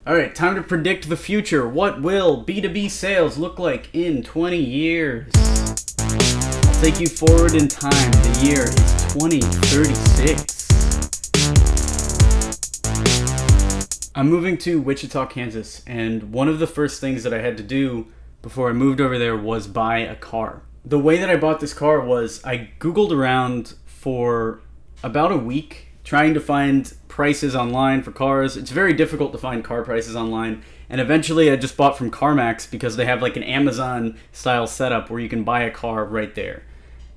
All right, time to predict the future. What will B2B sales look like in 20 years? I'll take you forward in time. The year is 2036. I'm moving to Wichita, Kansas, and one of the first things that I had to do before I moved over there was buy a car. The way that I bought this car was I Googled around for about a week trying to find prices online for cars. It's very difficult to find car prices online. And eventually I just bought from CarMax because they have like an Amazon style setup where you can buy a car right there.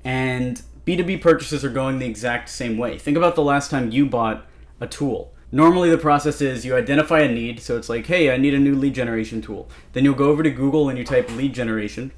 And B2B purchases are going the exact same way. Think about the last time you bought a tool. Normally the process is you identify a need. So it's like, hey, I need a new lead generation tool. Then you'll go over to Google and you type lead generation.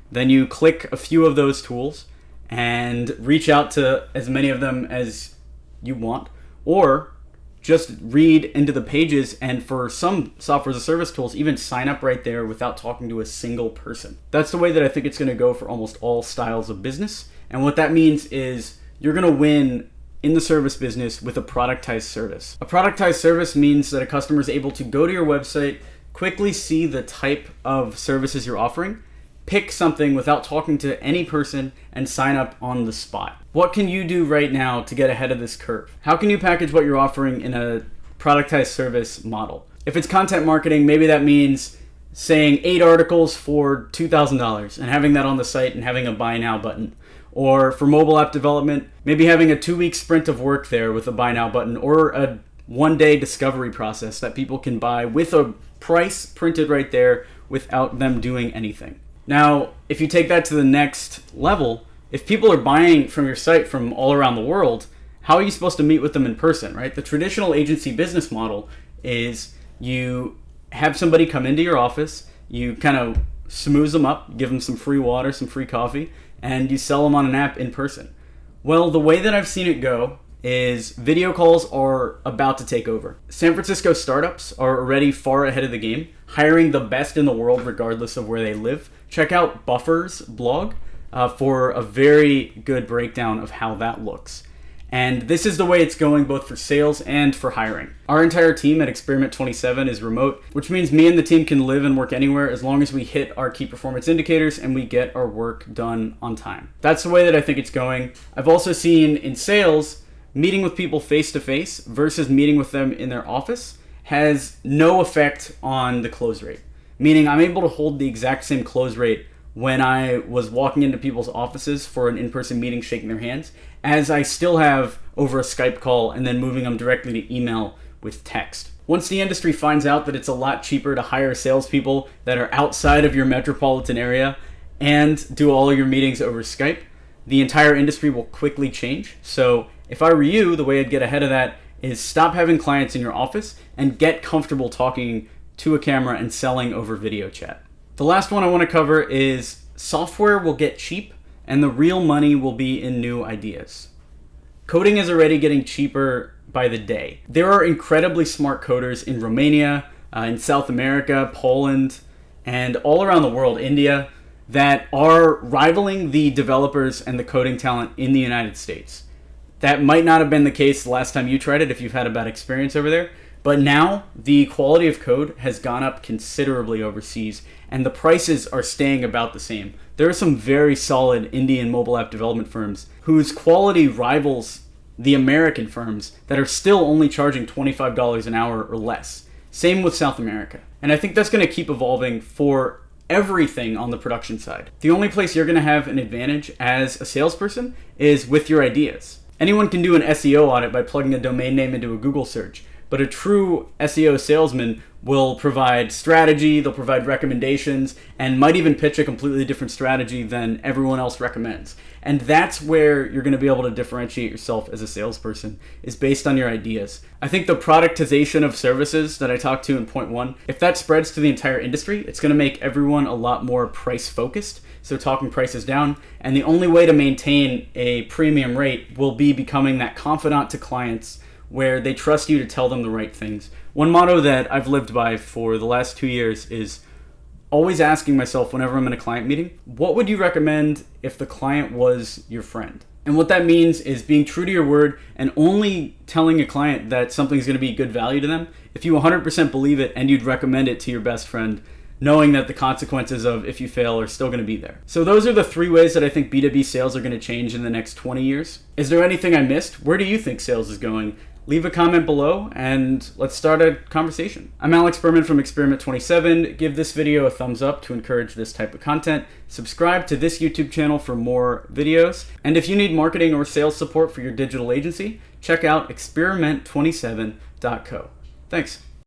Then you click a few of those tools and reach out to as many of them as you want, or just read into the pages, and for some software as a service tools, even sign up right there without talking to a single person. That's the way that I think it's going to go for almost all styles of business. And what that means is you're going to win in the service business with a productized service. A productized service means that a customer is able to go to your website, quickly see the type of services you're offering, pick something without talking to any person, and sign up on the spot. What can you do right now to get ahead of this curve? How can you package what you're offering in a productized service model? If it's content marketing, maybe that means saying 8 articles for $2,000 and having that on the site and having a buy now button. Or for mobile app development, maybe having a 2-week sprint of work there with a buy now button, or a 1-day discovery process that people can buy with a price printed right there without them doing anything. Now, if you take that to the next level, if people are buying from your site from all around the world, how are you supposed to meet with them in person, right? The traditional agency business model is you have somebody come into your office, you kind of smooze them up, give them some free water, some free coffee, and you sell them on an app in person. Well, the way that I've seen it go is video calls are about to take over. San Francisco startups are already far ahead of the game, hiring the best in the world regardless of where they live. Check out Buffer's blog for a very good breakdown of how that looks. And this is the way it's going both for sales and for hiring. Our entire team at Experiment 27 is remote, which means me and the team can live and work anywhere as long as we hit our key performance indicators and we get our work done on time. That's the way that I think it's going. I've also seen in sales, meeting with people face-to-face versus meeting with them in their office has no effect on the close rate. Meaning I'm able to hold the exact same close rate when I was walking into people's offices for an in-person meeting, shaking their hands, as I still have over a Skype call and then moving them directly to email with text. Once the industry finds out that it's a lot cheaper to hire salespeople that are outside of your metropolitan area and do all of your meetings over Skype, the entire industry will quickly change. So if I were you, the way I'd get ahead of that is stop having clients in your office and get comfortable talking to a camera and selling over video chat. The last one I want to cover is software will get cheap and the real money will be in new ideas. Coding is already getting cheaper by the day. There are incredibly smart coders in Romania, in South America, Poland, and all around the world, India, that are rivaling the developers and the coding talent in the United States. That might not have been the case the last time you tried it if you've had a bad experience over there, but now the quality of code has gone up considerably overseas and the prices are staying about the same. There are some very solid Indian mobile app development firms whose quality rivals the American firms that are still only charging $25 an hour or less. Same with South America. And I think that's going to keep evolving for everything on the production side. The only place you're going to have an advantage as a salesperson is with your ideas. Anyone can do an SEO audit by plugging a domain name into a Google search, but a true SEO salesman will provide strategy, they'll provide recommendations, and might even pitch a completely different strategy than everyone else recommends. And that's where you're going to be able to differentiate yourself as a salesperson, is based on your ideas. I think the productization of services that I talked to in point 1, if that spreads to the entire industry, it's going to make everyone a lot more price focused. So talking prices down, and the only way to maintain a premium rate will be becoming that confidant to clients where they trust you to tell them the right things. One motto that I've lived by for the last 2 years is always asking myself whenever I'm in a client meeting, what would you recommend if the client was your friend? And what that means is being true to your word and only telling a client that something's going to be good value to them if you 100% believe it and you'd recommend it to your best friend, knowing that the consequences of if you fail are still going to be there. So those are the 3 ways that I think B2B sales are going to change in the next 20 years. Is there anything I missed? Where do you think sales is going? Leave a comment below and let's start a conversation. I'm Alex Berman from Experiment 27. Give this video a thumbs up to encourage this type of content. Subscribe to this YouTube channel for more videos. And if you need marketing or sales support for your digital agency, check out experiment27.co. Thanks.